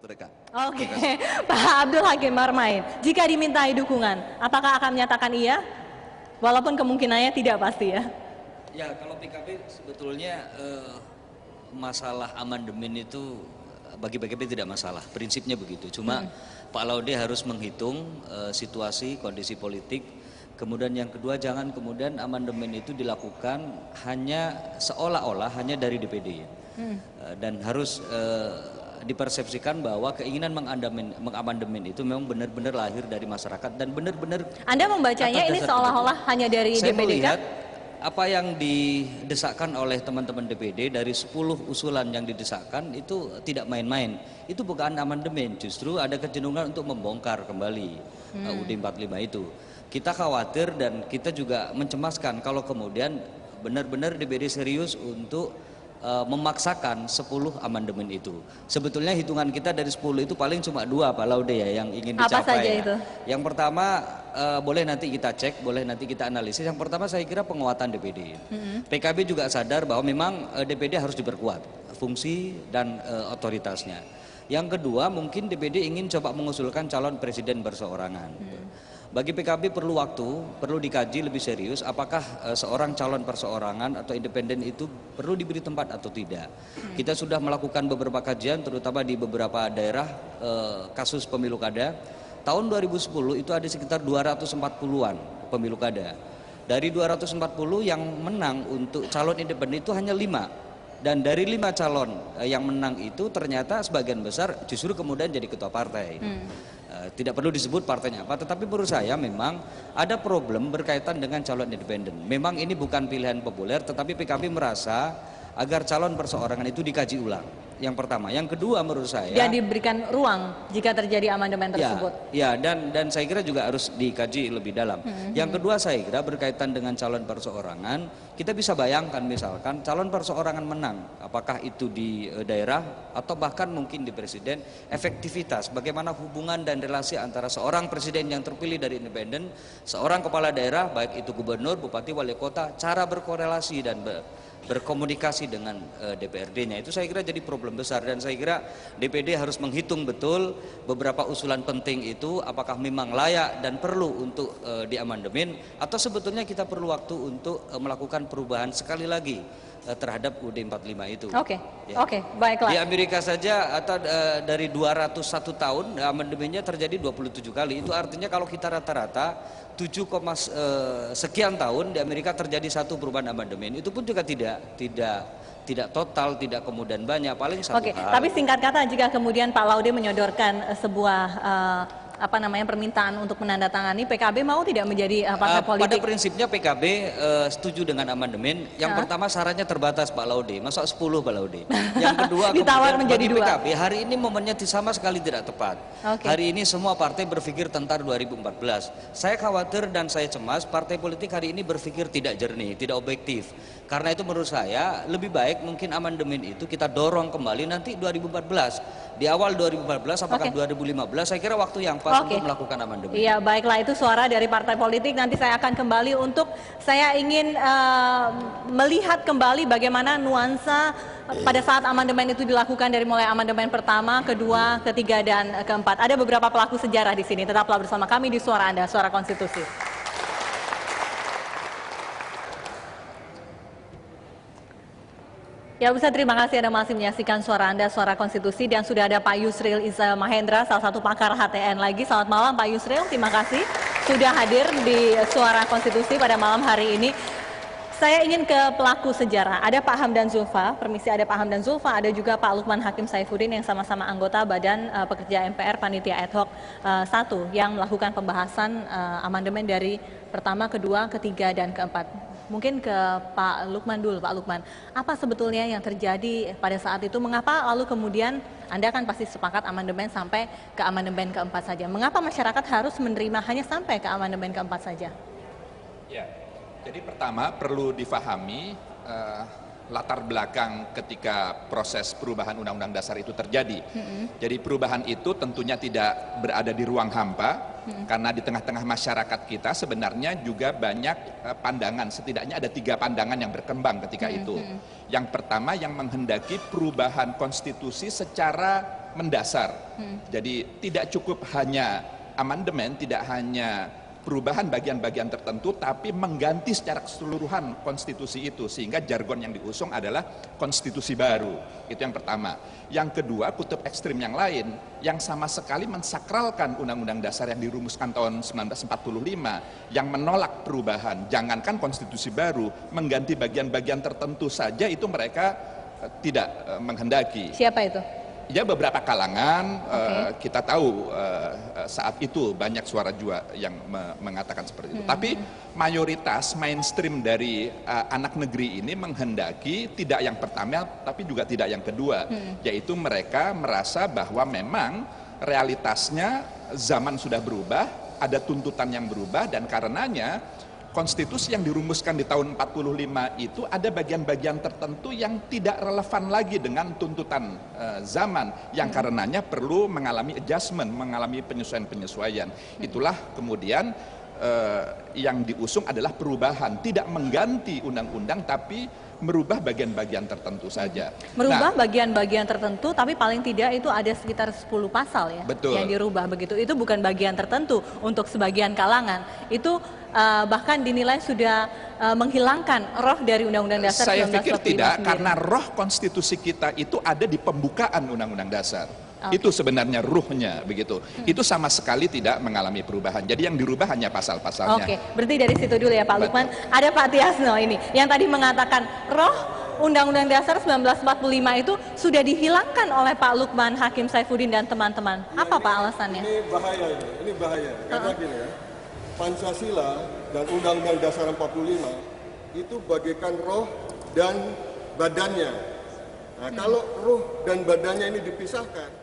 mereka. Oke, Pak Abdul Hakim Marmain, jika dimintai dukungan, apakah akan menyatakan iya? Walaupun kemungkinannya tidak pasti ya. Ya, kalau PKB sebetulnya masalah amandemen itu bagi PKB tidak masalah, prinsipnya begitu. Cuma Pak Laude harus menghitung situasi, kondisi politik. Kemudian yang kedua, jangan kemudian amandemen itu dilakukan hanya seolah-olah hanya dari DPD. Dan harus dipersepsikan bahwa keinginan mengamandemen itu memang benar-benar lahir dari masyarakat dan benar-benar. Anda membacanya ini seolah-olah hanya dari Saya DPD kan? melihat apa yang didesakkan oleh teman-teman DPD dari 10 usulan yang didesakkan itu tidak main-main. Itu bukan amandemen, justru ada kecenderungan untuk membongkar kembali UUD 45 itu. Kita khawatir dan kita juga mencemaskan kalau kemudian benar-benar DPD serius untuk memaksakan 10 amandemen itu. Sebetulnya hitungan kita dari 10 itu paling cuma 2 Pak Laude ya yang ingin dicapai. Apa saja ya. itu? Yang pertama boleh nanti kita cek, boleh nanti kita analisis. Yang pertama saya kira penguatan DPD. PKB juga sadar bahwa memang DPD harus diperkuat fungsi dan otoritasnya. Yang kedua mungkin DPD ingin coba mengusulkan calon presiden berseorangan. Bagi PKB perlu waktu, perlu dikaji lebih serius apakah seorang calon perseorangan atau independen itu perlu diberi tempat atau tidak. Kita sudah melakukan beberapa kajian terutama di beberapa daerah kasus pemilu kada. Tahun 2010 itu ada sekitar 240-an pemilu kada. Dari 240 yang menang untuk calon independen itu hanya 5. Dan dari 5 calon yang menang itu ternyata sebagian besar justru kemudian jadi ketua partai. Tidak perlu disebut partainya apa, tetapi menurut saya memang ada problem berkaitan dengan calon independen. Memang ini bukan pilihan populer, tetapi PKB merasa agar calon perseorangan itu dikaji ulang. Yang pertama, yang kedua menurut saya Dan diberikan ruang jika terjadi amandemen tersebut. Ya, dan saya kira juga harus dikaji lebih dalam. Yang kedua saya kira berkaitan dengan calon perseorangan, kita bisa bayangkan misalkan calon perseorangan menang, apakah itu di daerah atau bahkan mungkin di presiden, efektivitas bagaimana hubungan dan relasi antara seorang presiden yang terpilih dari independen, seorang kepala daerah baik itu gubernur, bupati, wali kota, cara berkorelasi dan berkomunikasi dengan DPRD-nya itu saya kira jadi problem besar dan saya kira DPD harus menghitung betul beberapa usulan penting itu apakah memang layak dan perlu untuk diamandemen atau sebetulnya kita perlu waktu untuk melakukan perubahan sekali lagi terhadap UUD 45 itu. Oke, Ya. oke, baiklah. Di Amerika saja atau dari 201 tahun amandemennya terjadi 27 kali. Itu artinya kalau kita rata-rata 7, sekian tahun di Amerika terjadi satu perubahan amandemen. Itu pun juga tidak total, tidak kemudian banyak, paling satu Oke, hal. tapi singkat kata jika kemudian Pak Laude menyodorkan sebuah permintaan untuk menandatangani, PKB mau tidak menjadi partai politik? Pada prinsipnya PKB setuju dengan amandemen. Yang pertama syaratnya terbatas Pak Laude, masa 10 Pak Laude. Yang kedua Ditawar kemudian menjadi bagi 2. PKB hari ini momennya sama sekali tidak tepat. Oke. Hari ini semua partai berpikir tentang 2014. Saya khawatir dan saya cemas partai politik hari ini berpikir tidak jernih, tidak objektif. Karena itu menurut saya lebih baik mungkin amandemen itu kita dorong kembali nanti 2014. Di awal 2014 apakah 2015 saya kira waktu yang pas untuk melakukan amandemen. Iya, baiklah, itu suara dari partai politik. Nanti saya akan kembali untuk saya ingin melihat kembali bagaimana nuansa pada saat amandemen itu dilakukan dari mulai amandemen pertama, kedua, ketiga dan keempat. Ada beberapa pelaku sejarah di sini. Tetaplah bersama kami di Suara Anda, Suara Konstitusi. Ya, Ustaz, terima kasih Anda masih menyaksikan Suara Anda, Suara Konstitusi, dan sudah ada Pak Yusril Iza Mahendra, salah satu pakar HTN lagi. Selamat malam Pak Yusril, terima kasih sudah hadir di Suara Konstitusi pada malam hari ini. Saya ingin ke pelaku sejarah. Ada Pak Hamdan Zulfa, permisi, ada Pak Hamdan Zulfa, ada juga Pak Lukman Hakim Saifuddin yang sama-sama anggota Badan Pekerja MPR Panitia Ad Hoc 1 yang melakukan pembahasan amandemen dari pertama, kedua, ketiga, dan keempat. Mungkin ke Pak Lukman dulu, Pak Lukman. Apa sebetulnya yang terjadi pada saat itu? Mengapa lalu kemudian Anda kan pasti sepakat amandemen sampai ke amandemen keempat saja? Mengapa masyarakat harus menerima hanya sampai ke amandemen keempat saja? Ya, jadi pertama perlu difahami latar belakang ketika proses perubahan Undang-Undang Dasar itu terjadi. Jadi perubahan itu tentunya tidak berada di ruang hampa, karena di tengah-tengah masyarakat kita sebenarnya juga banyak pandangan, setidaknya ada 3 pandangan yang berkembang ketika itu. Yang pertama yang menghendaki perubahan konstitusi secara mendasar. Jadi tidak cukup hanya amandemen, tidak hanya perubahan bagian-bagian tertentu, tapi mengganti secara keseluruhan konstitusi itu, sehingga jargon yang diusung adalah konstitusi baru. Itu yang pertama. Yang kedua, kutub ekstrim yang lain yang sama sekali mensakralkan Undang-Undang Dasar yang dirumuskan tahun 1945, yang menolak perubahan, jangankan konstitusi baru, mengganti bagian-bagian tertentu saja itu mereka tidak menghendaki. Siapa itu? Ya, beberapa kalangan, kita tahu saat itu banyak suara juga yang mengatakan seperti itu. Tapi mayoritas mainstream dari anak negeri ini menghendaki tidak yang pertama tapi juga tidak yang kedua. Yaitu mereka merasa bahwa memang realitasnya zaman sudah berubah, ada tuntutan yang berubah, dan karenanya konstitusi yang dirumuskan di tahun 45 itu ada bagian-bagian tertentu yang tidak relevan lagi dengan tuntutan zaman, yang karenanya perlu mengalami adjustment, mengalami penyesuaian-penyesuaian. Itulah kemudian yang diusung adalah perubahan, tidak mengganti undang-undang tapi merubah bagian-bagian tertentu saja. Merubah bagian-bagian tertentu, tapi paling tidak itu ada sekitar 10 pasal ya, betul, yang dirubah begitu. Itu bukan bagian tertentu untuk sebagian kalangan. Itu bahkan dinilai sudah menghilangkan roh dari Undang-Undang Dasar 1945 Saya pikir tidak, sendiri. karena roh konstitusi kita itu ada di pembukaan Undang-Undang Dasar. Itu sebenarnya ruhnya, begitu. Itu sama sekali tidak mengalami perubahan. Jadi yang dirubah hanya pasal-pasalnya. Oke, berarti dari situ dulu ya Pak Lukman. Ada Pak Tiasno ini yang tadi mengatakan roh Undang-Undang Dasar 1945 itu sudah dihilangkan oleh Pak Lukman Hakim Saifuddin dan teman-teman. Apa Pak alasannya? Ini bahaya, ini bahaya. Karena gini ya, Pancasila dan Undang-Undang Dasar 45 itu bagaikan roh dan badannya. Nah, kalau roh dan badannya ini dipisahkan,